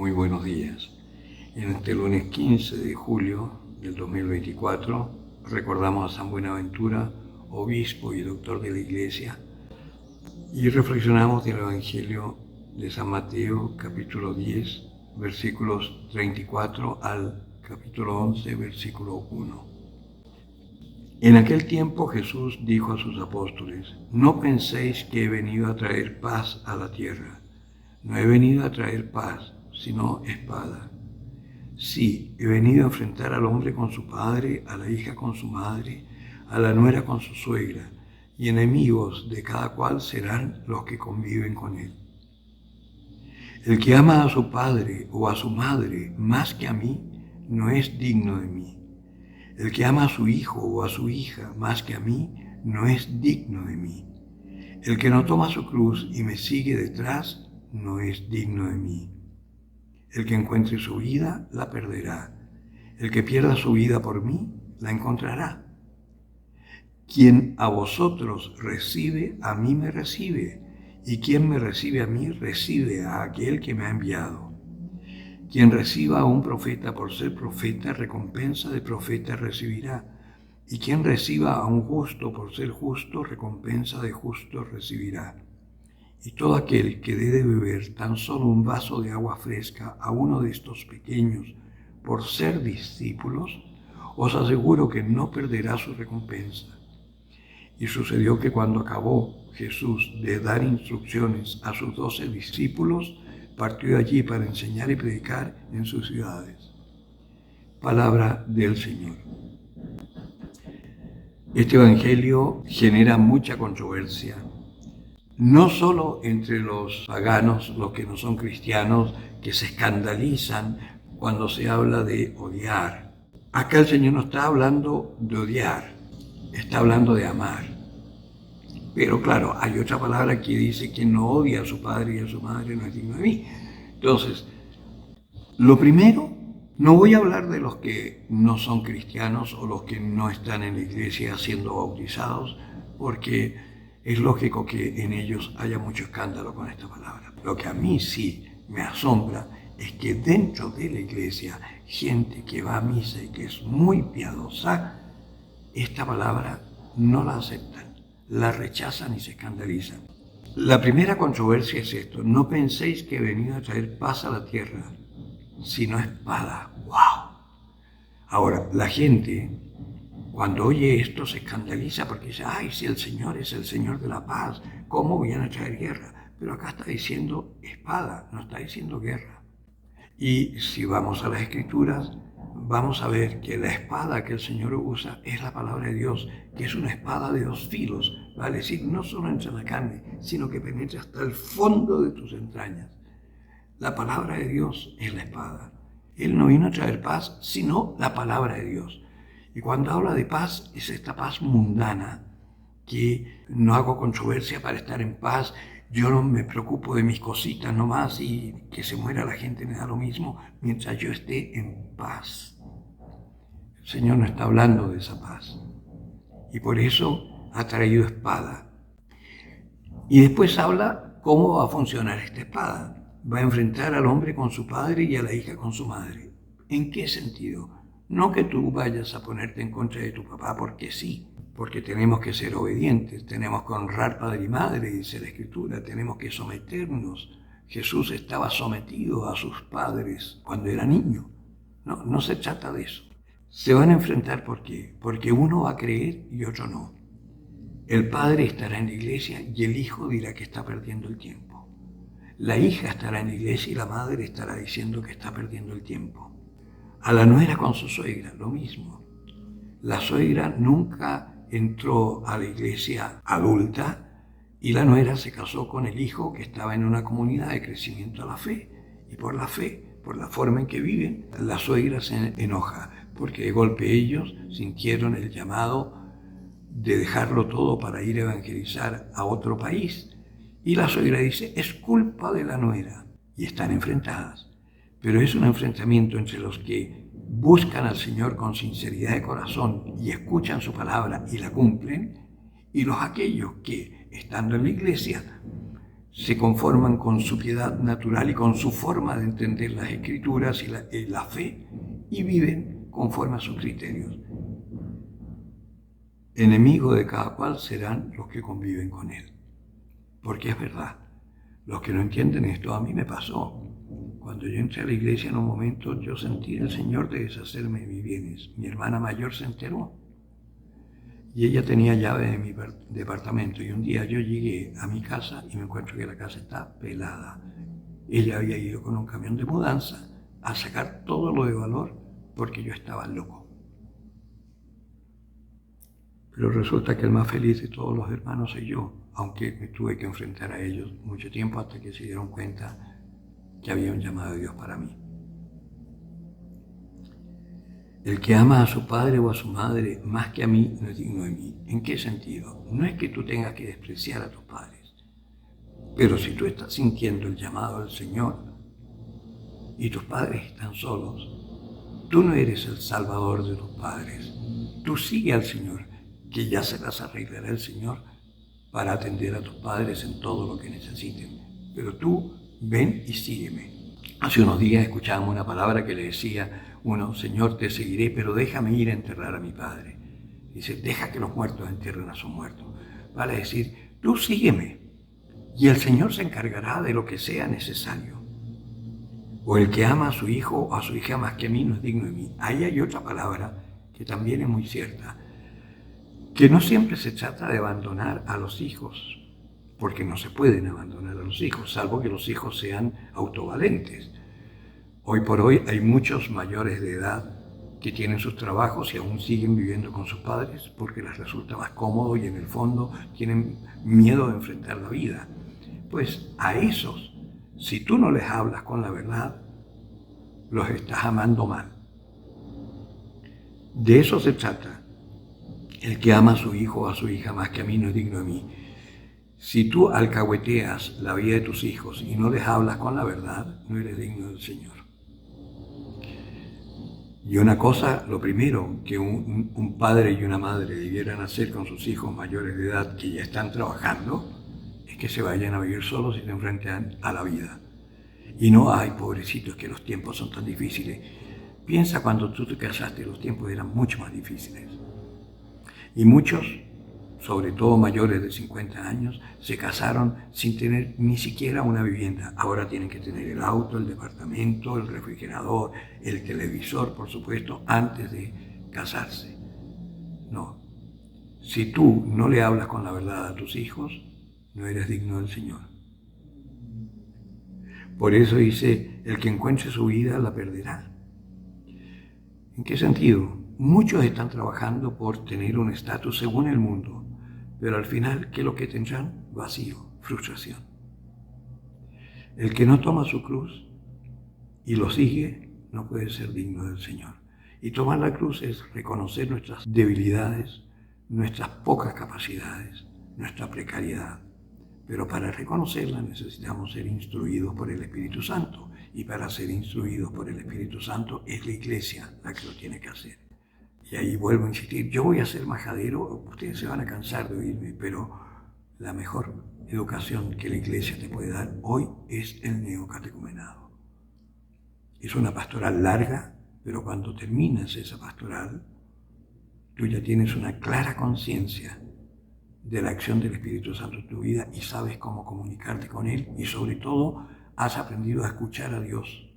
Muy buenos días. En este lunes 15 de julio del 2024 recordamos a San Buenaventura, obispo y doctor de la Iglesia, y reflexionamos del Evangelio de San Mateo, capítulo 10, versículos 34 al capítulo 11, versículo 1. En aquel tiempo Jesús dijo a sus apóstoles: no penséis que he venido a traer paz a la tierra. No he venido a traer paz, sino espada. Sí, he venido a enfrentar al hombre con su padre, a la hija con su madre, a la nuera con su suegra, y enemigos de cada cual serán los que conviven con él. El que ama a su padre o a su madre más que a mí, no es digno de mí. El que ama a su hijo o a su hija más que a mí, no es digno de mí. El que no toma su cruz y me sigue detrás, no es digno de mí. El que encuentre su vida, la perderá. El que pierda su vida por mí, la encontrará. Quien a vosotros recibe, a mí me recibe. Y quien me recibe a mí, recibe a aquel que me ha enviado. Quien reciba a un profeta por ser profeta, recompensa de profeta recibirá. Y quien reciba a un justo por ser justo, recompensa de justo recibirá. Y todo aquel que dé de beber tan solo un vaso de agua fresca a uno de estos pequeños por ser discípulos, os aseguro que no perderá su recompensa. Y sucedió que cuando acabó Jesús de dar instrucciones a sus 12 discípulos, partió de allí para enseñar y predicar en sus ciudades. Palabra del Señor. Este evangelio genera mucha controversia, no solo entre los paganos, los que no son cristianos, que se escandalizan cuando se habla de odiar. Acá el Señor no está hablando de odiar, está hablando de amar. Pero claro, hay otra palabra que dice que no odia a su padre y a su madre no es digno de mí. Entonces, lo primero, no voy a hablar de los que no son cristianos o los que no están en la iglesia siendo bautizados, porque es lógico que en ellos haya mucho escándalo con esta palabra. Lo que a mí sí me asombra es que dentro de la iglesia, gente que va a misa y que es muy piadosa, esta palabra no la aceptan, la rechazan y se escandalizan. La primera controversia es esto: no penséis que he venido a traer paz a la tierra, sino espada. ¡Wow! Ahora, la gente, cuando oye esto, se escandaliza porque dice: ay, si el Señor es el Señor de la paz, ¿cómo viene a traer guerra? Pero acá está diciendo espada, no está diciendo guerra. Y si vamos a las Escrituras, vamos a ver que la espada que el Señor usa es la palabra de Dios, que es una espada de 2 filos, vale decir, no solo entra en la carne, sino que penetra hasta el fondo de tus entrañas. La palabra de Dios es la espada. Él no vino a traer paz, sino la palabra de Dios. Y cuando habla de paz, es esta paz mundana, que no hago controversia para estar en paz, yo no me preocupo de mis cositas nomás y que se muera la gente me da lo mismo mientras yo esté en paz. El Señor no está hablando de esa paz. Y por eso ha traído espada. Y después habla cómo va a funcionar esta espada. Va a enfrentar al hombre con su padre y a la hija con su madre. ¿En qué sentido? No que tú vayas a ponerte en contra de tu papá porque sí, porque tenemos que ser obedientes, tenemos que honrar padre y madre, dice la Escritura, tenemos que someternos. Jesús estaba sometido a sus padres cuando era niño. No se trata de eso. Se van a enfrentar, ¿por qué? Porque uno va a creer y otro no. El padre estará en la iglesia y el hijo dirá que está perdiendo el tiempo. La hija estará en la iglesia y la madre estará diciendo que está perdiendo el tiempo. A la nuera con su suegra, lo mismo. La suegra nunca entró a la iglesia adulta y la nuera se casó con el hijo que estaba en una comunidad de crecimiento a la fe. Y por la fe, por la forma en que viven, la suegra se enoja porque de golpe ellos sintieron el llamado de dejarlo todo para ir a evangelizar a otro país. Y la suegra dice: es culpa de la nuera. Y están enfrentadas. Pero es un enfrentamiento entre los que buscan al Señor con sinceridad de corazón y escuchan su palabra y la cumplen, y aquellos que, estando en la iglesia, se conforman con su piedad natural y con su forma de entender las escrituras y la fe y viven conforme a sus criterios. Enemigo de cada cual serán los que conviven con él. Porque es verdad, los que no entienden esto, a mí me pasó. Cuando yo entré a la iglesia en un momento, yo sentí el Señor de deshacerme de mis bienes. Mi hermana mayor se enteró y ella tenía llave de mi departamento. Y un día yo llegué a mi casa y me encuentro que la casa está pelada. Ella había ido con un camión de mudanza a sacar todo lo de valor porque yo estaba loco. Pero resulta que el más feliz de todos los hermanos soy yo, aunque me tuve que enfrentar a ellos mucho tiempo hasta que se dieron cuenta que había un llamado de Dios para mí. El que ama a su padre o a su madre más que a mí no es digno de mí. ¿En qué sentido? No es que tú tengas que despreciar a tus padres, pero si tú estás sintiendo el llamado del Señor y tus padres están solos, tú no eres el salvador de tus padres. Tú sigue al Señor, que ya se las arreglará el Señor para atender a tus padres en todo lo que necesiten. Pero tú ven y sígueme. Hace unos días escuchábamos una palabra que le decía uno: Señor, te seguiré, pero déjame ir a enterrar a mi padre. Dice: deja que los muertos entierren a sus muertos. Vale decir, tú sígueme y el Señor se encargará de lo que sea necesario. O el que ama a su hijo o a su hija más que a mí no es digno de mí. Ahí hay otra palabra que también es muy cierta, que no siempre se trata de abandonar a los hijos, porque no se pueden abandonar a los hijos, salvo que los hijos sean autovalentes. Hoy por hoy hay muchos mayores de edad que tienen sus trabajos y aún siguen viviendo con sus padres porque les resulta más cómodo y en el fondo tienen miedo de enfrentar la vida. Pues a esos, si tú no les hablas con la verdad, los estás amando mal. De eso se trata. El que ama a su hijo o a su hija más que a mí no es digno de mí. Si tú alcahueteas la vida de tus hijos y no les hablas con la verdad, no eres digno del Señor. Y una cosa, lo primero que un padre y una madre debieran hacer con sus hijos mayores de edad que ya están trabajando, es que se vayan a vivir solos y se enfrenten a la vida. Y no, ay, pobrecitos, que los tiempos son tan difíciles. Piensa cuando tú te casaste, los tiempos eran mucho más difíciles. Y muchos, sobre todo mayores de 50 años, se casaron sin tener ni siquiera una vivienda. Ahora tienen que tener el auto, el departamento, el refrigerador, el televisor, por supuesto, antes de casarse. No. Si tú no le hablas con la verdad a tus hijos, no eres digno del Señor. Por eso dice, el que encuentre su vida la perderá. ¿En qué sentido? Muchos están trabajando por tener un estatus según el mundo, pero al final, ¿qué es lo que tendrán? Vacío, frustración. El que no toma su cruz y lo sigue, no puede ser digno del Señor. Y tomar la cruz es reconocer nuestras debilidades, nuestras pocas capacidades, nuestra precariedad. Pero para reconocerla necesitamos ser instruidos por el Espíritu Santo. Y para ser instruidos por el Espíritu Santo es la iglesia la que lo tiene que hacer. Y ahí vuelvo a insistir, yo voy a ser majadero, ustedes se van a cansar de oírme, pero la mejor educación que la iglesia te puede dar hoy es el neocatecumenado. Es una pastoral larga, pero cuando terminas esa pastoral, tú ya tienes una clara conciencia de la acción del Espíritu Santo en tu vida y sabes cómo comunicarte con Él y sobre todo has aprendido a escuchar a Dios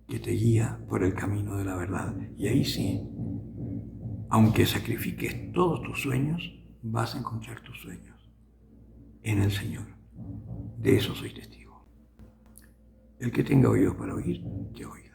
que te guía por el camino de la verdad. Y ahí sí, aunque sacrifiques todos tus sueños, vas a encontrar tus sueños en el Señor. De eso soy testigo. El que tenga oídos para oír, que oiga.